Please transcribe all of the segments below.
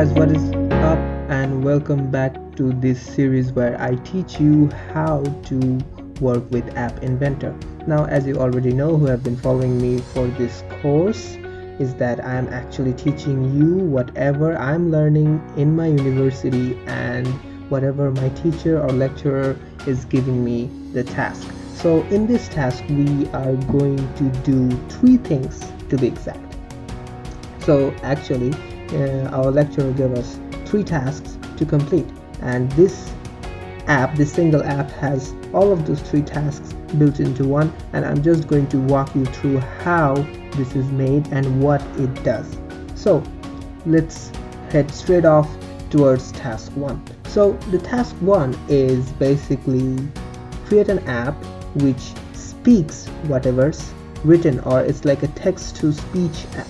guys, what is up, and welcome back to this series where I teach you how to work with App Inventor. Now, as you already know, who have been following me for this course, is that I am actually teaching you whatever I'm learning in my university and whatever my teacher or lecturer is giving me the task. So in this task we are going to do three things to be exact. So actually our lecturer gave us three tasks to complete, and this single app has all of those three tasks built into one, and I'm just going to walk you through how this is made and what it does. So let's head straight off towards task one. So the task one is basically create an app which speaks whatever's written, or it's like a text to speech app.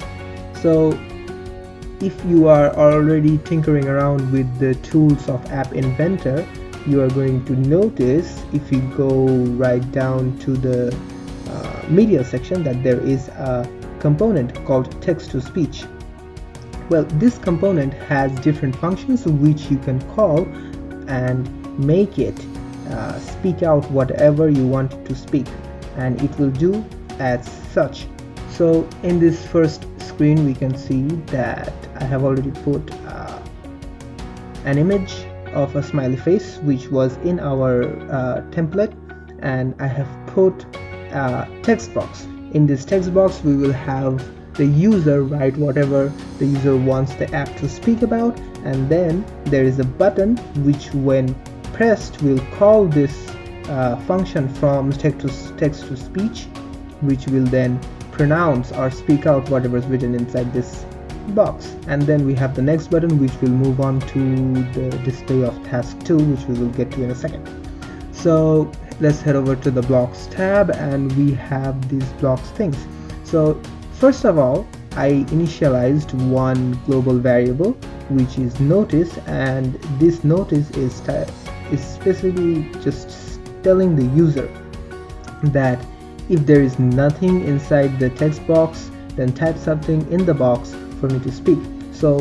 So if you are already tinkering around with the tools of App Inventor, you are going to notice, if you go right down to the media section, that there is a component called text to speech. Well, this component has different functions which you can call and make it speak out whatever you want it to speak, and it will do as such. So in this first screen we can see that I have already put an image of a smiley face which was in our template, and I have put a text box. In this text box we will have the user write whatever the user wants the app to speak about, and then there is a button which when pressed will call this function from text to speech, which will then pronounce or speak out whatever is written inside this box. And then we have the next button which will move on to the display of task 2, which we will get to in a second. So let's head over to the blocks tab, and we have these blocks things. So first of all, I initialized one global variable which is notice, and this notice is specifically just telling the user that if there is nothing inside the text box, then type something in the box for me to speak. So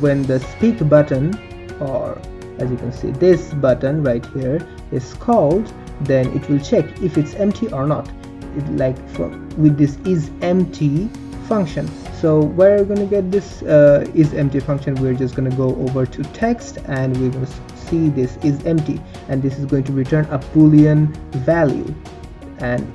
when the speak button, or as you can see this button right here, is called, then it will check if it's empty or not. With this is empty function. So where are we going to get this is empty function? We're just going to go over to text, and we're going to see this is empty, and this is going to return a boolean value. And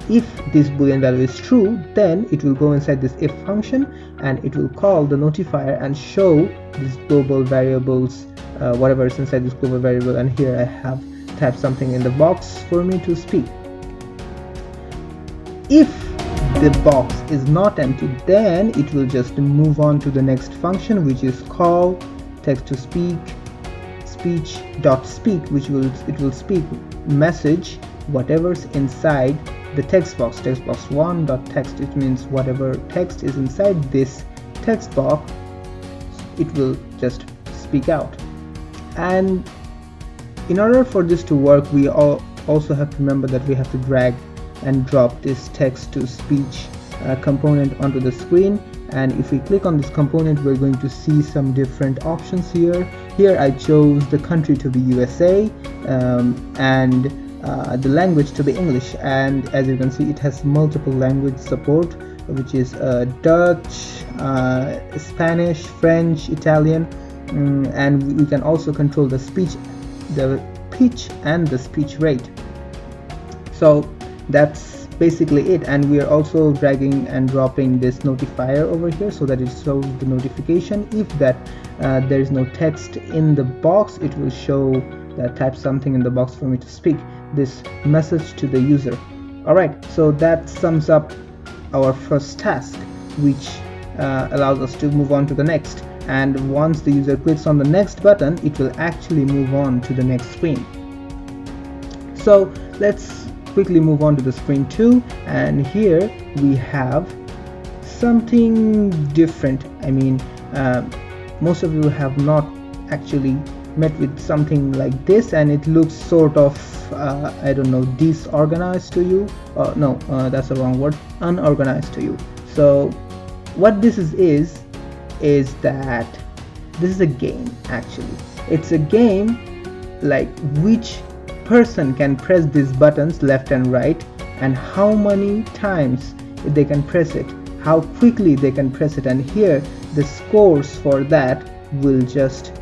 if this boolean value is true, then it will go inside this if function, and it will call the notifier and show these global variables, whatever is inside this global variable. And here I have typed something in the box for me to speak. If the box is not empty, then it will just move on to the next function, which is call text to speech speech.speak, which will speak message whatever's inside the text box 1.text. It means whatever text is inside this text box, it will just speak out. And in order for this to work, we also have to remember that we have to drag and drop this text to speech component onto the screen. And if we click on this component, we're going to see some different options here. Here I chose the country to be USA, and the language to be English, and as you can see it has multiple language support, which is Dutch, Spanish, French, Italian, and we can also control the speech, the pitch, and the speech rate. So that's basically it. And we are also dragging and dropping this notifier over here so that it shows the notification. If that there is no text in the box, it will show that type something in the box for me to speak this message to the user. Alright, so that sums up our first task, which allows us to move on to the next. And once the user clicks on the next button, it will actually move on to the next screen. So let's quickly move on to the screen 2, and here we have something different. I mean, most of you have not actually met with something like this, and it looks sort of I don't know, disorganized to you. No, that's the wrong word, unorganized to you. So what this is that this is a game actually. It's a game like which person can press these buttons left and right, and how many times they can press it, how quickly they can press it, and here the scores for that will just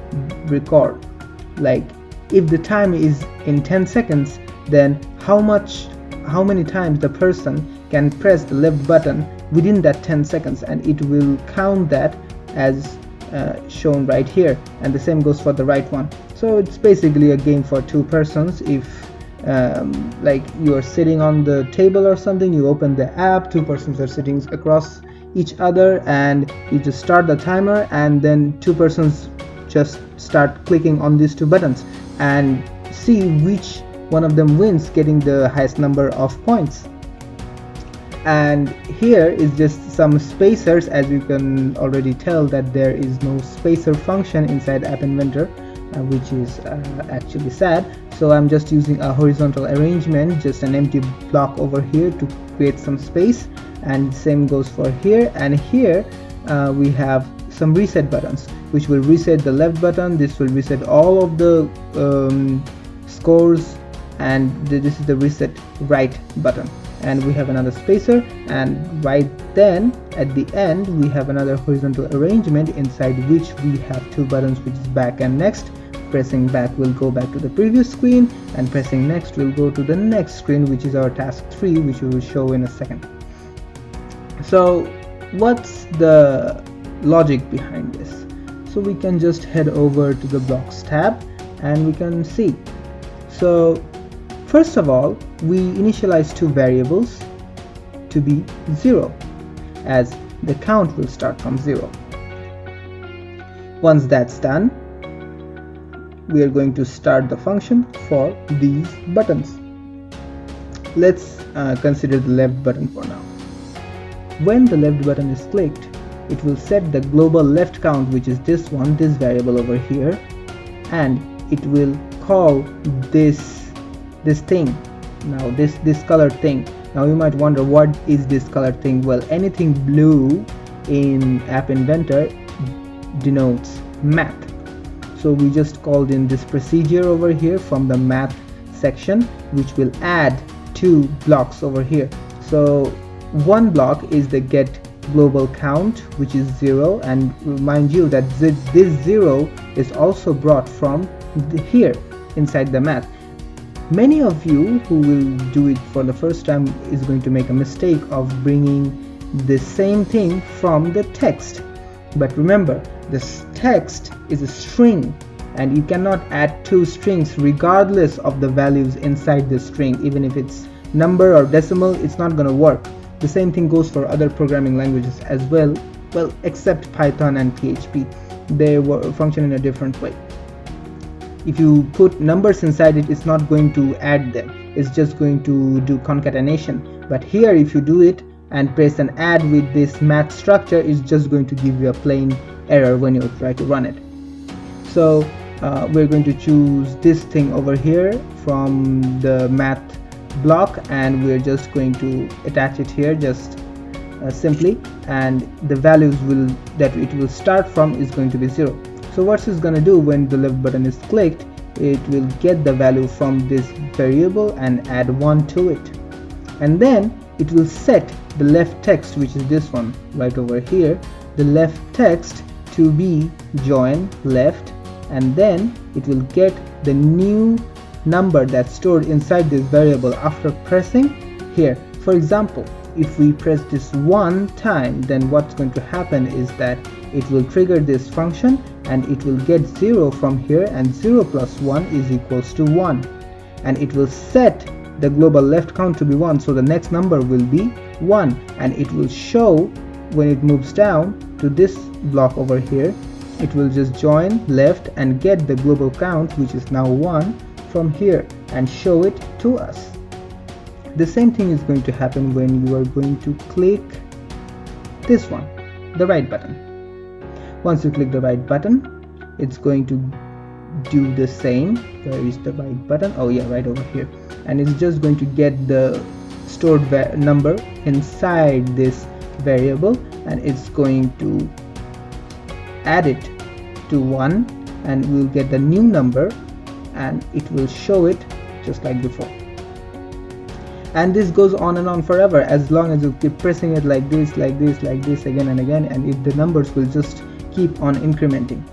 record. Like if the time is in 10 seconds, then how many times the person can press the left button within that 10 seconds, and it will count that as shown right here, and the same goes for the right one. So it's basically a game for two persons. If like you are sitting on the table or something, you open the app, two persons are sitting across each other, and you just start the timer, and then two persons just start clicking on these two buttons and see which one of them wins, getting the highest number of points. And here is just some spacers. As you can already tell that there is no spacer function inside App Inventor, which is actually sad. So I'm just using a horizontal arrangement, just an empty block over here to create some space, and same goes for here. And here we have some reset buttons, which will reset the left button, this will reset all of the scores, and this is the reset right button. And we have another spacer, and right then at the end we have another horizontal arrangement inside which we have two buttons, which is back and next. Pressing back will go back to the previous screen, and pressing next will go to the next screen, which is our task 3, which we will show in a second. So what's the logic behind this? So we can just head over to the blocks tab and we can see. So first of all, we initialize two variables to be 0, as the count will start from 0. Once that's done, we are going to start the function for these buttons. Let's consider the left button for now. When the left button is clicked, it will set the global left count, which is this one, this variable over here, and it will call this thing, now this colored thing. Now you might wonder, what is this colored thing? Well, anything blue in App Inventor denotes math. So we just called in this procedure over here from the math section, which will add two blocks over here. So one block is the get global count, which is 0, and mind you that this 0 is also brought from here inside the math. Many of you who will do it for the first time is going to make a mistake of bringing the same thing from the text. But remember, this text is a string, and you cannot add two strings regardless of the values inside the string. Even if it's number or decimal, it's not going to work. The same thing goes for other programming languages as well, except Python and PHP. They function in a different way. If you put numbers inside it, it's not going to add them, it's just going to do concatenation. But here, if you do it and press an add with this math structure, it's just going to give you a plain error when you try to run it. So we're going to choose this thing over here from the math block, and we're just going to attach it here just simply, and the values that it will start from is going to be 0. So what it's going to do when the left button is clicked, it will get the value from this variable and add 1 to it, and then it will set the left text, which is this one right over here, the left text to be join left, and then it will get the new number that's stored inside this variable after pressing here. For example, if we press this one time, then what's going to happen is that it will trigger this function and it will get 0 from here, and 0 plus 1 is equals to 1, and it will set the global left count to be 1, so the next number will be 1, and it will show when it moves down to this block over here, it will just join left and get the global count, which is now 1, from here and show it to us. The same thing is going to happen when you are going to click this one, the right button. Once you click the right button, it's going to do the same. Where is the right button? Oh yeah, right over here. And it's just going to get the stored number inside this variable, and it's going to add it to 1, and we'll get the new number and it will show it just like before. And this goes on and on forever, as long as you keep pressing it like this, like this, like this, again and again, and if the numbers will just keep on incrementing.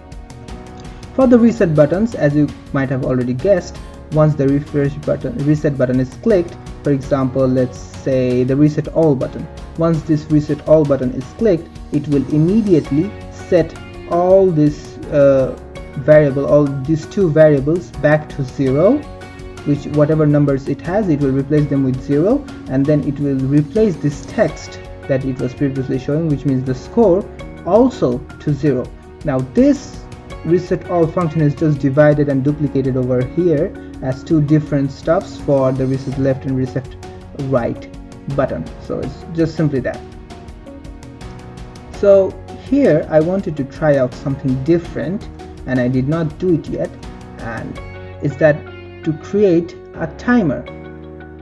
For the reset buttons, as you might have already guessed, once the reset button is clicked, for example, let's say the reset all button. Once this reset all button is clicked, it will immediately set all this all these two variables back to 0, which whatever numbers it has, it will replace them with 0, and then it will replace this text that it was previously showing, which means the score, also to 0. Now this reset all function is just divided and duplicated over here as two different stuffs for the reset left and reset right button. So it's just simply that. So here I wanted to try out something different, and I did not do it yet, and it's that to create a timer,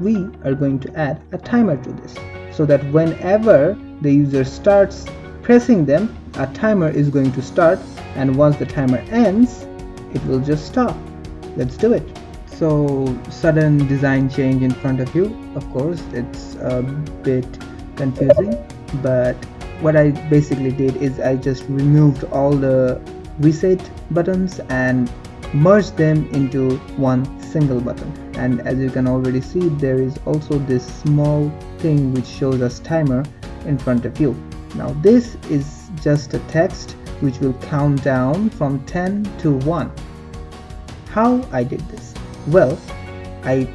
we are going to add a timer to this, so that whenever the user starts pressing them, a timer is going to start, and once the timer ends, it will just stop. Let's do it. So sudden design change in front of you, of course it's a bit confusing, but what I basically did is I just removed all the reset buttons and merged them into one single button. And as you can already see, there is also this small thing which shows us timer in front of you. Now this is just a text which will count down from 10 to 1. How I did this? Well, I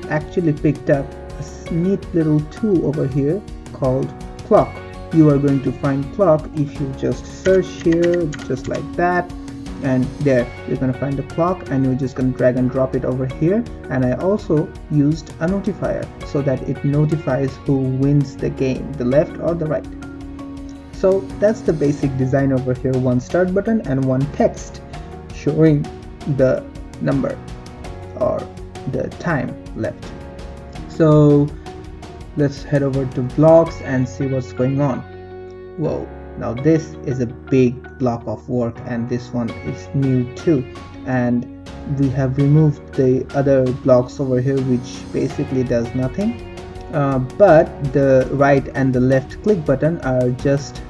actually picked up a neat little tool over here called clock. You are going to find clock if you just search here just like that, and there you're going to find the clock, and you're just going to drag and drop it over here. And I also used a notifier so that it notifies who wins the game, the left or the right. So that's the basic design over here, one start button and one text showing the number or the time left. So let's head over to blocks and see what's going on. Whoa, now this is a big block of work, and this one is new too, and we have removed the other blocks over here which basically does nothing, but the right and the left click button are just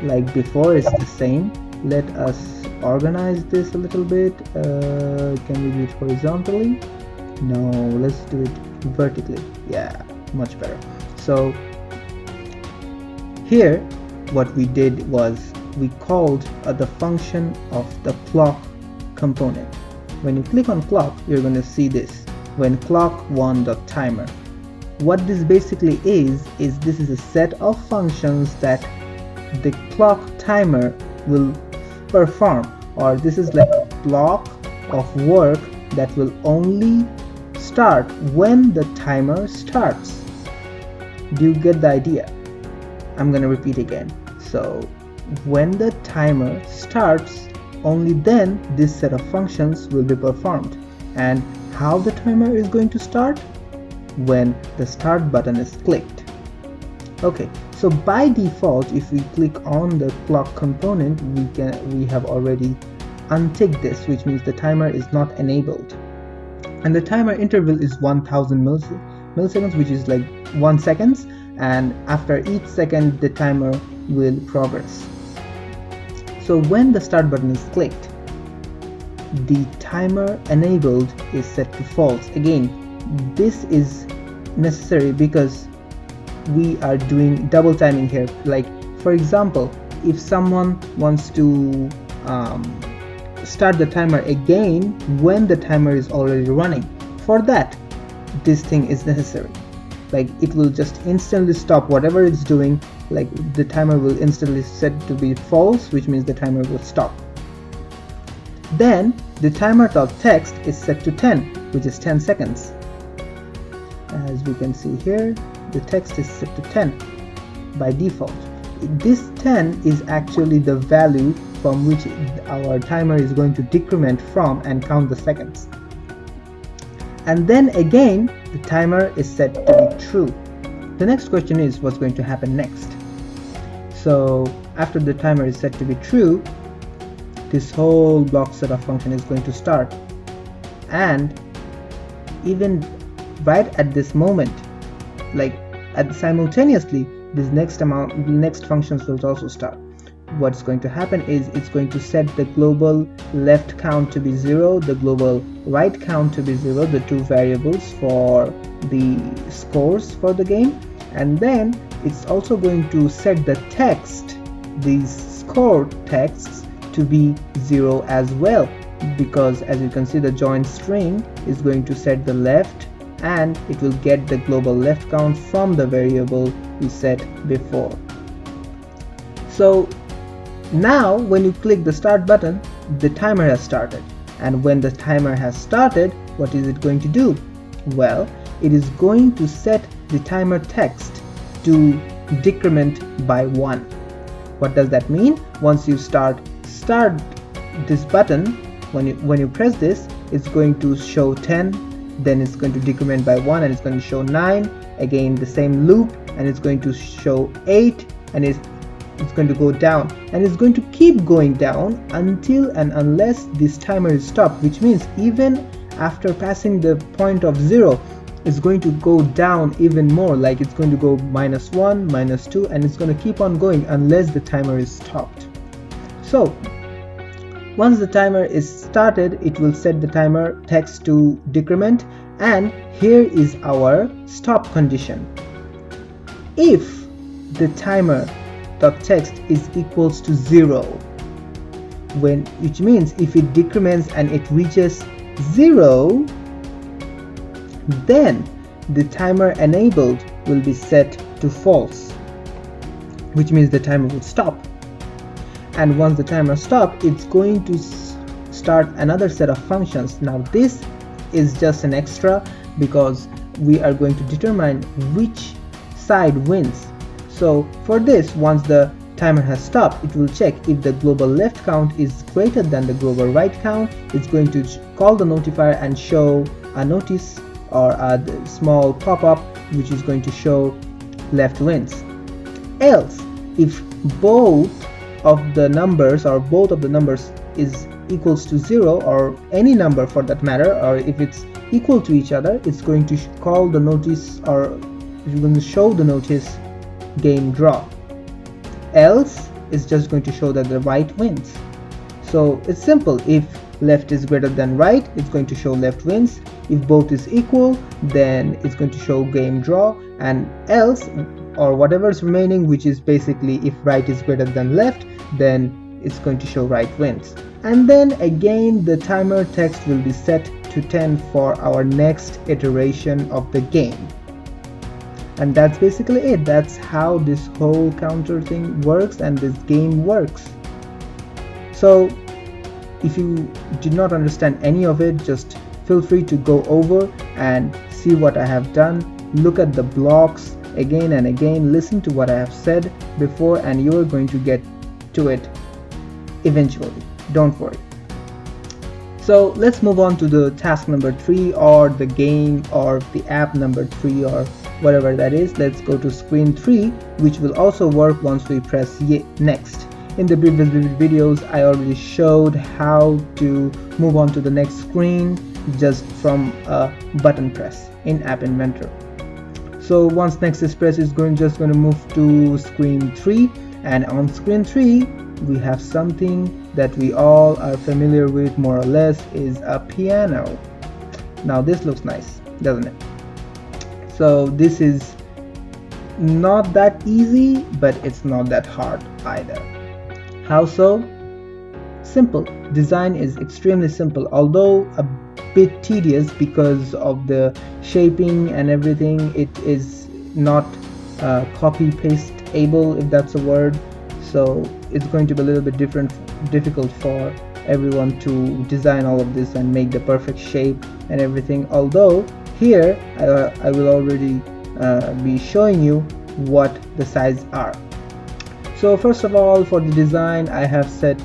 like before, it's the same. Let us organize this a little bit. Can we do it horizontally? No, let's do it vertically. Yeah, much better. So here what we did was we called the function of the clock component. When you click on clock, you're going to see this, when clock1.timer. What this basically is this is a set of functions that the clock timer will perform, or this is like a block of work that will only start when the timer starts. Do you get the idea? I'm gonna repeat again. So when the timer starts, only then this set of functions will be performed. And how the timer is going to start? When the start button is clicked. Okay, so by default, if we click on the clock component, we have already unticked this, which means the timer is not enabled. And the timer interval is 1000 milliseconds, which is like 1 second, and after each second the timer will progress. So when the start button is clicked, the timer enabled is set to false. Again, this is necessary because we are doing double timing here. Like for example, if someone wants to start the timer again when the timer is already running, for that this thing is necessary. Like it will just instantly stop whatever it's doing, like the timer will instantly set to be false, which means the timer will stop. Then the timer.text is set to 10, which is 10 seconds. As we can see here, the text is set to 10 by default. This 10 is actually the value from which our timer is going to decrement from and count the seconds. And then again, the timer is set to be true. The next question is what's going to happen next. So after the timer is set to be true, this whole block set of function is going to start. And even right at this moment, like simultaneously, this next functions will also start. What's going to happen is it's going to set the global left count to be 0, the global right count to be 0, the two variables for the scores for the game, and then it's also going to set the text, these score texts, to be 0 as well, because as you can see, the join string is going to set the left, and it will get the global left count from the variable we set before. So now when you click the start button, the timer has started, and when the timer has started, what is it going to do? Well, it is going to set the timer text to decrement by 1. What does that mean? Once you start this button, when you press this, it's going to show 10, then it's going to decrement by 1, and it's going to show 9, again the same loop, and it's going to show 8, and it's going to go down, and it's going to keep going down until and unless this timer is stopped, which means even after passing the point of 0, it's going to go down even more, like it's going to go -1, -2, and it's going to keep on going unless the timer is stopped. So once the timer is started, it will set the timer text to decrement, and here is our stop condition. If the timer text is equals to 0, which means if it decrements and it reaches 0, then the timer enabled will be set to false, which means the timer will stop. And once the timer stops, it's going to start another set of functions. Now this is just an extra because we are going to determine which side wins. So for this, once the timer has stopped, it will check if the global left count is greater than the global right count. It's going to call the notifier and show a notice or a small pop-up which is going to show left wins. Else, if both of the numbers is equals to 0, or any number for that matter, or if it's equal to each other, it's going to call the notice, or it's going to show the notice game draw. Else, it's just going to show that the right wins. So it's simple. If left is greater than right, it's going to show left wins. If both is equal, then it's going to show game draw. And else, or whatever is remaining, which is basically if right is greater than left, then it's going to show right wins. And then again, the timer text will be set to 10 for our next iteration of the game. And that's basically it. That's how this whole counter thing works and this game works. So if you did not understand any of it, just feel free to go over and see what I have done. Look at the blocks again and again, listen to what I have said before, and you're going to get to it eventually. Don't worry. So let's move on to the task number 3, or the game, or the app number 3, or whatever that is. Let's go to screen 3, which will also work once we press next. In the previous videos, I already showed how to move on to the next screen just from a button press in App Inventor. So once next is pressed, it's just going to move to screen 3, and on screen 3 we have something that we all are familiar with, more or less, is a piano. Now this looks nice, doesn't it? So this is not that easy, but it's not that hard either. How so? Simple. Design is extremely simple, although a bit tedious because of the shaping and everything. It is not copy paste able, if that's a word, so it's going to be a little bit difficult for everyone to design all of this and make the perfect shape and everything. Although here I will already be showing you what the sizes are. So first of all, for the design, I have set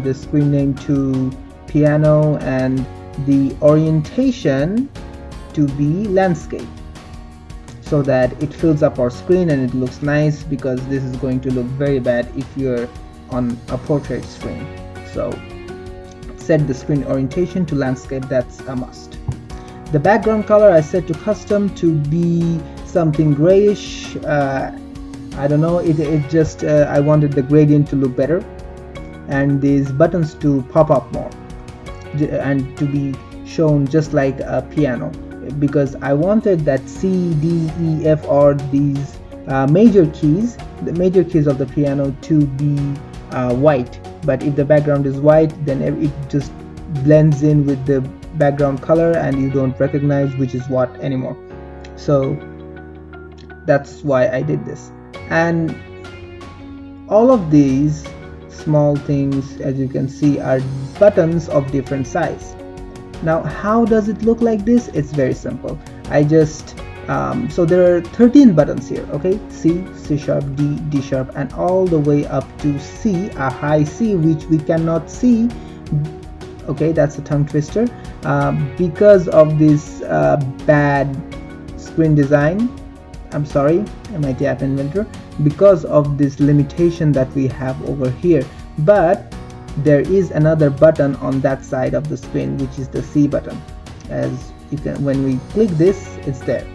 the screen name to piano and the orientation to be landscape, so that it fills up our screen and it looks nice, because this is going to look very bad if you're on a portrait screen. So set the screen orientation to landscape, that's a must. The background color I set to custom to be something grayish. I don't know, it just I wanted the gradient to look better, and these buttons to pop up more and to be shown just like a piano, because I wanted that C, D, E, F or these major keys, the major keys of the piano, to be white. But if the background is white, then it just blends in with the background color and you don't recognize which is what anymore. So that's why I did this. And all of these small things, as you can see, are buttons of different size. Now how does it look like this? It's very simple. I just so there are 13 buttons here, okay? C, C sharp, D, D sharp, and all the way up to C, a high C, which we cannot see. Okay, that's a tongue twister, because of this bad screen design. I'm sorry, MIT App Inventor, because of this limitation that we have over here. But there is another button on that side of the screen, which is the C button. As you can, when we click this, it's there.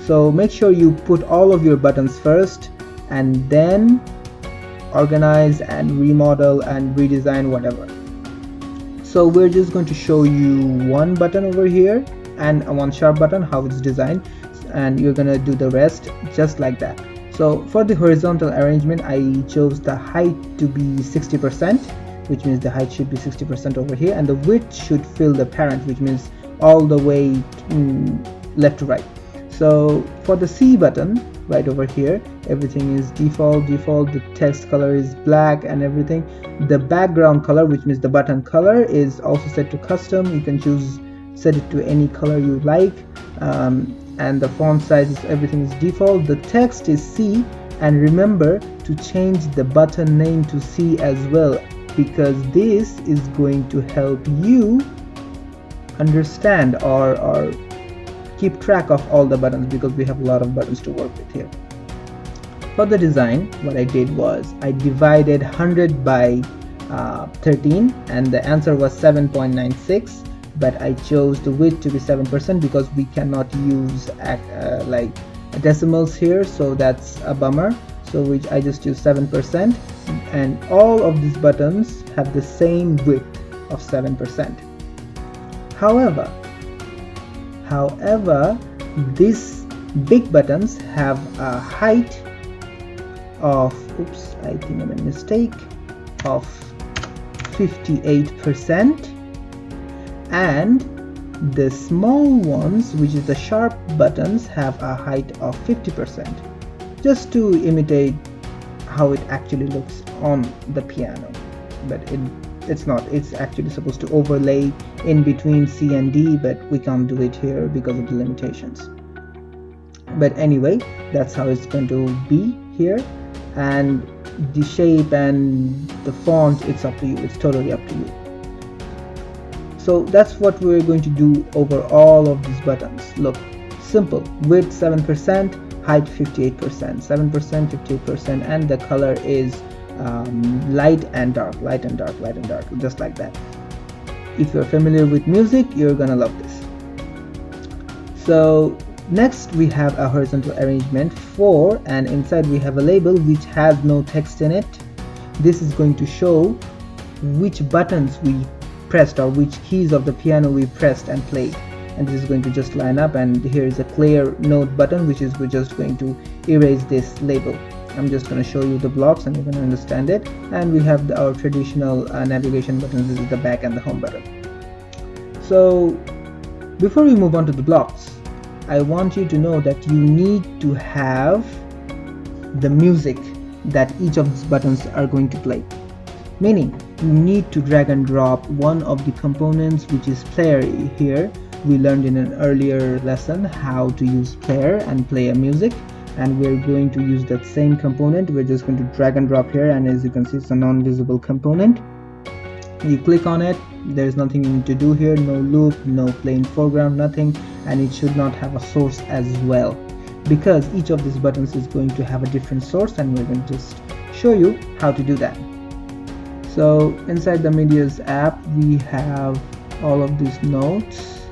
So make sure you put all of your buttons first and then organize and remodel and redesign whatever. So we're just going to show you one button over here and one sharp button, how it's designed, and you're gonna do the rest just like that. So for the horizontal arrangement, I chose the height to be 60%, which means the height should be 60% over here, and the width should fill the parent, which means all the way left to right. So for the C button right over here, everything is default. The text color is black and everything. The background color, which means the button color, is also set to custom. You can set it to any color you like, and the font size is, everything is default. The text is C, and remember to change the button name to C as well, because this is going to help you understand or keep track of all the buttons, because we have a lot of buttons to work with here. For the design, what I did was I divided 100 by 13, and the answer was 7.96, but I chose the width to be 7% because we cannot use like decimals here, so that's a bummer. So I just use 7%, and all of these buttons have the same width of 7%. However, these big buttons have a height of, oops, I think I made a mistake, of 58%, and the small ones, which is the sharp buttons, have a height of 50%, just to imitate how it actually looks on the piano. But it's not, it's actually supposed to overlay in between C and D, but we can't do it here because of the limitations. But anyway, that's how it's going to be here, and the shape and the font, it's up to you, it's totally up to you. So that's what we're going to do over all of these buttons. Look, simple. Width 7%, height 58%, 7%, 58%, and the color is light and dark, light and dark, light and dark, just like that. If you're familiar with music, you're gonna love this. So next we have a horizontal arrangement for, and inside we have a label which has no text in it. This is going to show which buttons we pressed or which keys of the piano we pressed and played, and this is going to just line up, and here is a clear note button, which is we're just going to erase this label. I'm just going to show you the blocks and you're going to understand it. And we have our traditional navigation buttons. This is the back and the home button. So before we move on to the blocks, I want you to know that you need to have the music that each of these buttons are going to play. Meaning, you need to drag and drop one of the components, which is player here. We learned in an earlier lesson how to use player and play a music, and we're going to use that same component. We're just going to drag and drop here, and as you can see, it's a non-visible component. You click on it, there's nothing you need to do here, no loop, no plain foreground, nothing, and it should not have a source as well, because each of these buttons is going to have a different source, and we're going to just show you how to do that. So inside the media's app we have all of these notes,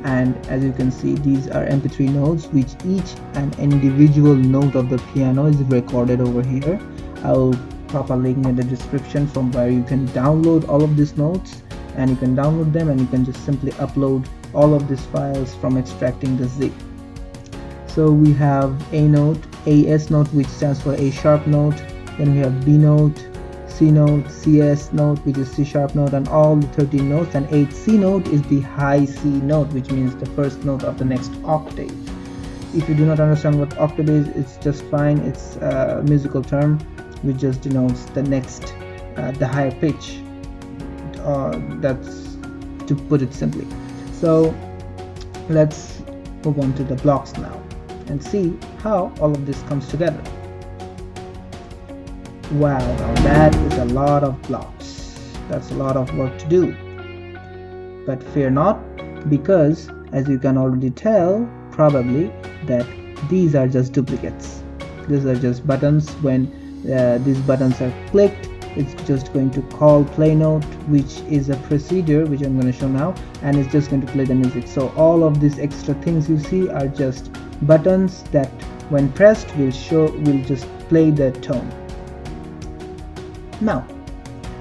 and as you can see, these are mp3 notes, which each and individual note of the piano is recorded over here. I'll drop a link in the description from where you can download all of these notes, and you can download them and you can just simply upload all of these files from extracting the zip. So we have A note, AS note, which stands for A sharp note, then we have B note, C note, CS note, which is C sharp note, and all the 13 notes, and 8th C note is the high C note, which means the first note of the next octave. If you do not understand what octave is, it's just fine. It's a musical term which just denotes the next, the higher pitch. That's to put it simply. So let's move on to the blocks now and see how all of this comes together. Wow, now that is a lot of blocks. That's a lot of work to do. But fear not, because as you can already tell probably that these are just duplicates. These are just buttons. When these buttons are clicked, it's just going to call play note, which is a procedure which I'm going to show now, and it's just going to play the music. So all of these extra things you see are just buttons that when pressed will just play the tone. Now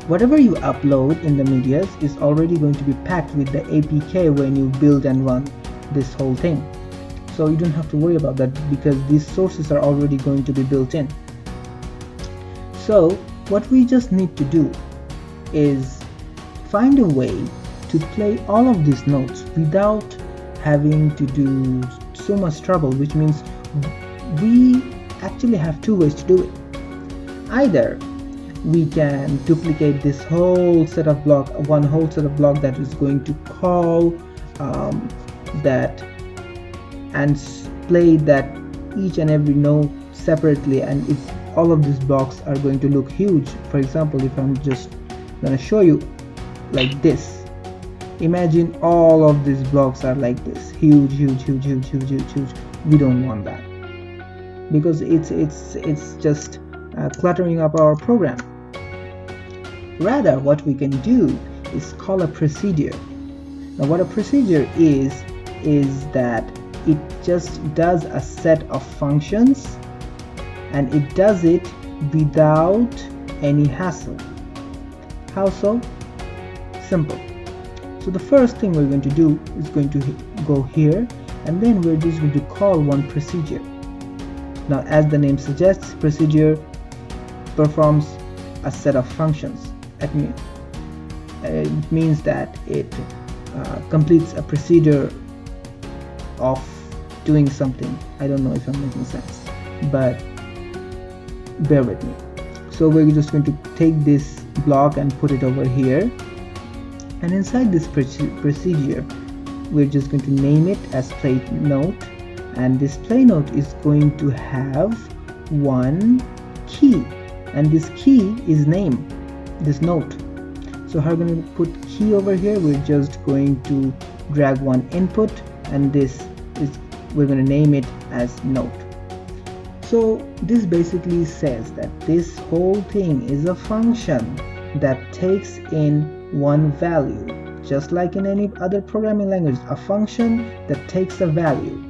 whatever you upload in the medias is already going to be packed with the APK when you build and run this whole thing. So you don't have to worry about that, because these sources are already going to be built in. So what we just need to do is find a way to play all of these notes without having to do so much trouble, which means we actually have two ways to do it. Either we can duplicate this whole set of block, one whole set of block that is going to call that and play that each and every note separately, and if all of these blocks are going to look huge. For example, if I'm just gonna show you like this, imagine all of these blocks are like this, huge. We don't want that, because it's just cluttering up our program. Rather, what we can do is call a procedure. Now what a procedure is that it just does a set of functions, and it does it without any hassle. How so? Simple. So the first thing we're going to do is going to go here, and then we're just going to call one procedure. Now as the name suggests, procedure performs a set of functions. It means that it completes a procedure of doing something. I don't know if I'm making sense, but bear with me. So we're just going to take this block and put it over here, and inside this procedure we're just going to name it as play note, and this play note is going to have one key, and this key is name this note. So how are we going to put key over here? We're just going to drag one input, and we're going to name it as note. So this basically says that this whole thing is a function that takes in one value, just like in any other programming language, a function that takes a value.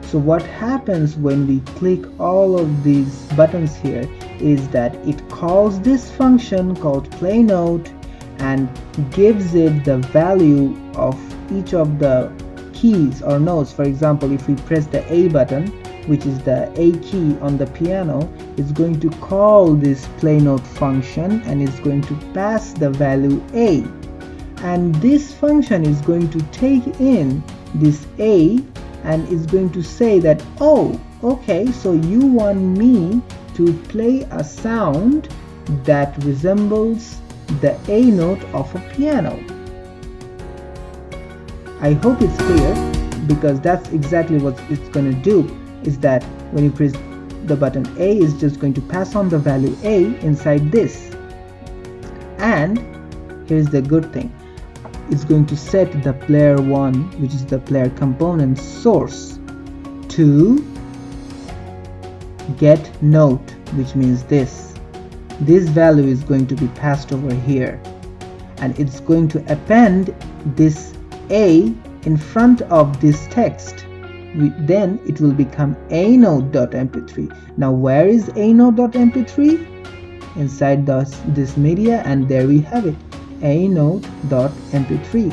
So what happens when we click all of these buttons here is that it calls this function called play note and gives it the value of each of the keys or notes. For example, if we press the A button, which is the A key on the piano, it's going to call this play note function and it's going to pass the value A, and this function is going to take in this A and is going to say that, oh okay, so you want me to play a sound that resembles the A note of a piano. I hope it's clear, because that's exactly what it's going to do, is that when you press the button A, is just going to pass on the value A inside this. And here's the good thing, it's going to set the player 1, which is the player component source, to get note, which means this. this value is going to be passed over here, and it's going to append this A in front of this text. Then it will become anode.mp3. Now where is anode.mp3? Inside this media, and there we have it, anode.mp3.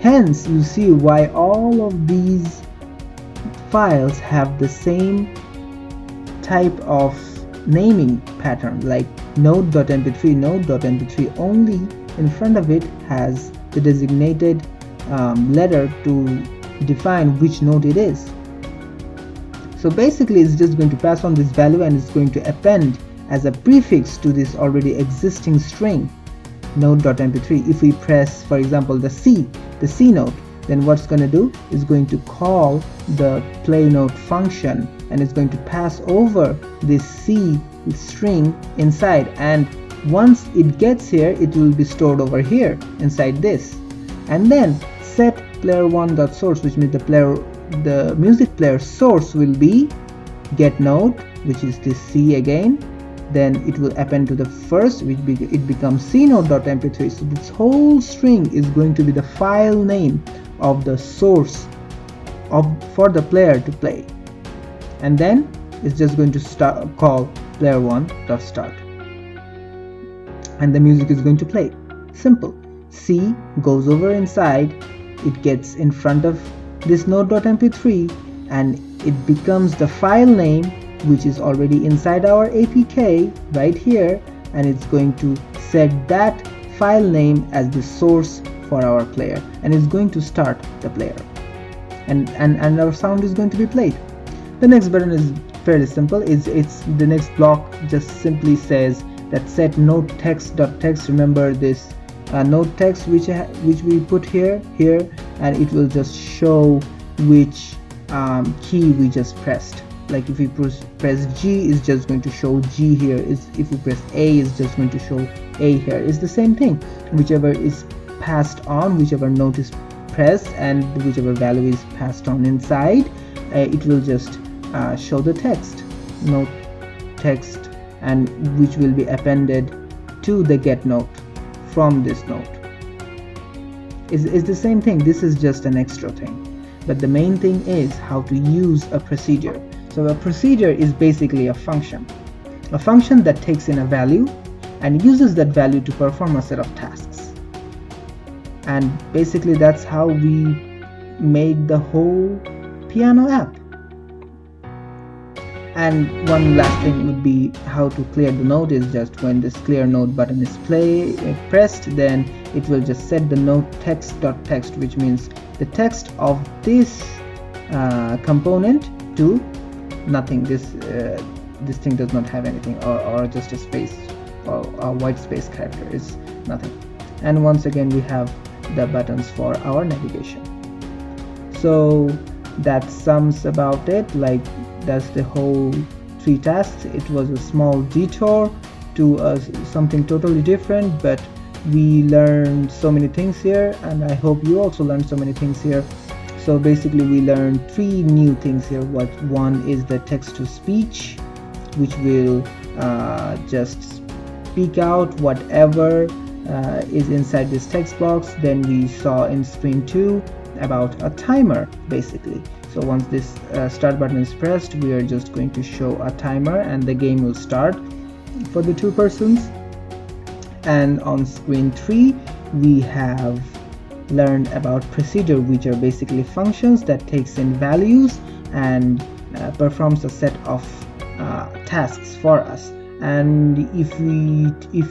Hence you see why all of these files have the same type of naming pattern, like node.mp3, node.mp3, only in front of it has the designated letter to define which node it is. So basically it's just going to pass on this value, and it's going to append as a prefix to this already existing string node.mp3. If we press, for example, the C note, then what's going to do is going to call the play note function, and it's going to pass over this C string inside, and once it gets here it will be stored over here inside this. And then set player1.source, which means the music player source will be get node, which is this C again. Then it will append to the first, which it becomes cnode.mp3. So this whole string is going to be the file name of the source for the player to play, and then it's just going to call player1.start, and the music is going to play. Simple. C goes over inside, it gets in front of this node.mp3, and it becomes the file name which is already inside our APK right here, and it's going to set that file name as the source for our player, and it's going to start the player, and our sound is going to be played. The next button is fairly simple. It's the next block just simply says that set node text.text. Remember this node text which we put here, and it will just show which key we just pressed. Like if we press G, is just going to show G here. If we press A, is just going to show A here. It's the same thing. Whichever is passed on, whichever note is pressed, and whichever value is passed on inside, it will just show the text, note text, and which will be appended to the get note from this note. It's the same thing. This is just an extra thing, but the main thing is how to use a procedure. So a procedure is basically a function that takes in a value and uses that value to perform a set of tasks. And basically that's how we made the whole piano app. And one last thing would be how to clear the node. Is just when this clear node button is pressed, then it will just set the node text.text, which means the text of this component to nothing. This thing does not have anything, or just a space, or a white space character is nothing. And once again we have the buttons for our navigation. So that sums about it. Like that's the whole 3 tasks. It was a small detour to something totally different, but we learned so many things here, and I hope you also learned so many things here. So basically we learned 3 new things here. One is the text to speech, which will just speak out whatever is inside this text box. Then we saw in screen 2 about a timer basically. So once this start button is pressed, we are just going to show a timer and the game will start for the 2 persons. And on screen 3 we have learned about procedure, which are basically functions that takes in values and performs a set of tasks for us. And if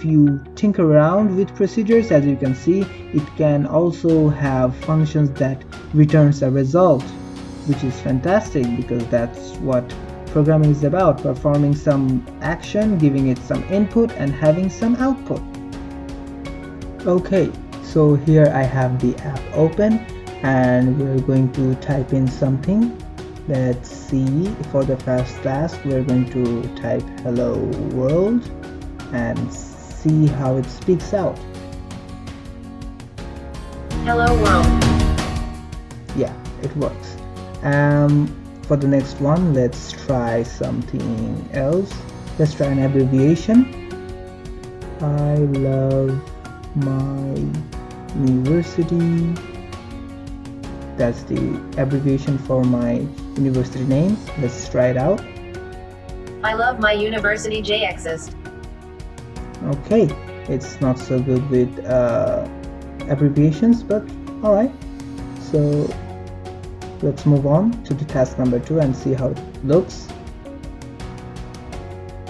you tinker around with procedures, as you can see, it can also have functions that returns a result, which is fantastic, because that's what programming is about: performing some action, giving it some input, and having some output. Okay, so here I have the app open, and we're going to type in something. Let's see. For the first task, we're going to type hello world and see how it speaks out. Hello world. Yeah, it works. For the next one, let's try something else. Let's try an abbreviation. I love my university. That's the abbreviation for my university name. Let's try it out. I love my university JXist. Okay, it's not so good with abbreviations, but alright. So let's move on to the task number 2 and see how it looks.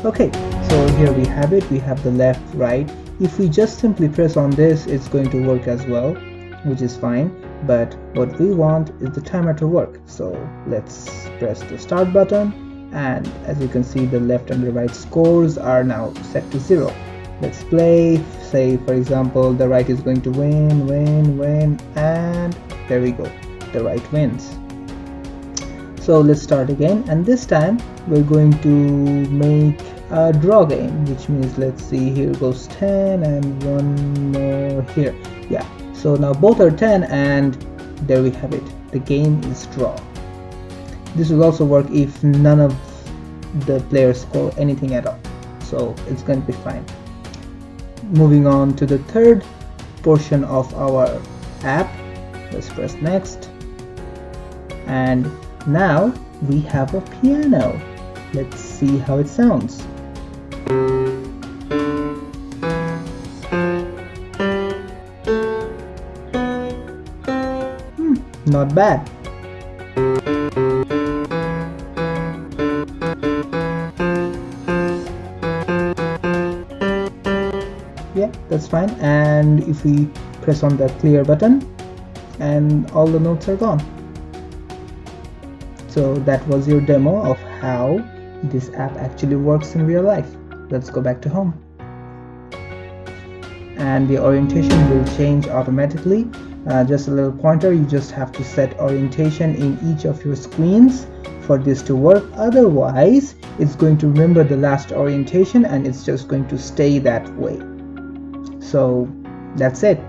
Okay, so here we have it. We have the left, right. If we just simply press on this, it's going to work as well, which is fine. But what we want is the timer to work. So let's press the start button, and as you can see, the left and the right scores are now set to 0. Let's play. Say for example, the right is going to win, and there we go, the right wins. So let's start again, and this time we're going to make a draw game, which means, let's see, here goes 10 and one more here. Yeah, so now both are 10, and there we have it. The game is draw. This will also work if none of the players score anything at all, so it's going to be fine. Moving on to the third portion of our app. Let's press next, and now we have a piano. Let's see how it sounds. Not bad. Yeah, that's fine. And if we press on the clear button, and all the notes are gone. So that was your demo of how this app actually works in real life. Let's go back to home. And the orientation will change automatically. Just a little pointer, you just have to set orientation in each of your screens for this to work. Otherwise, it's going to remember the last orientation and it's just going to stay that way. So that's it.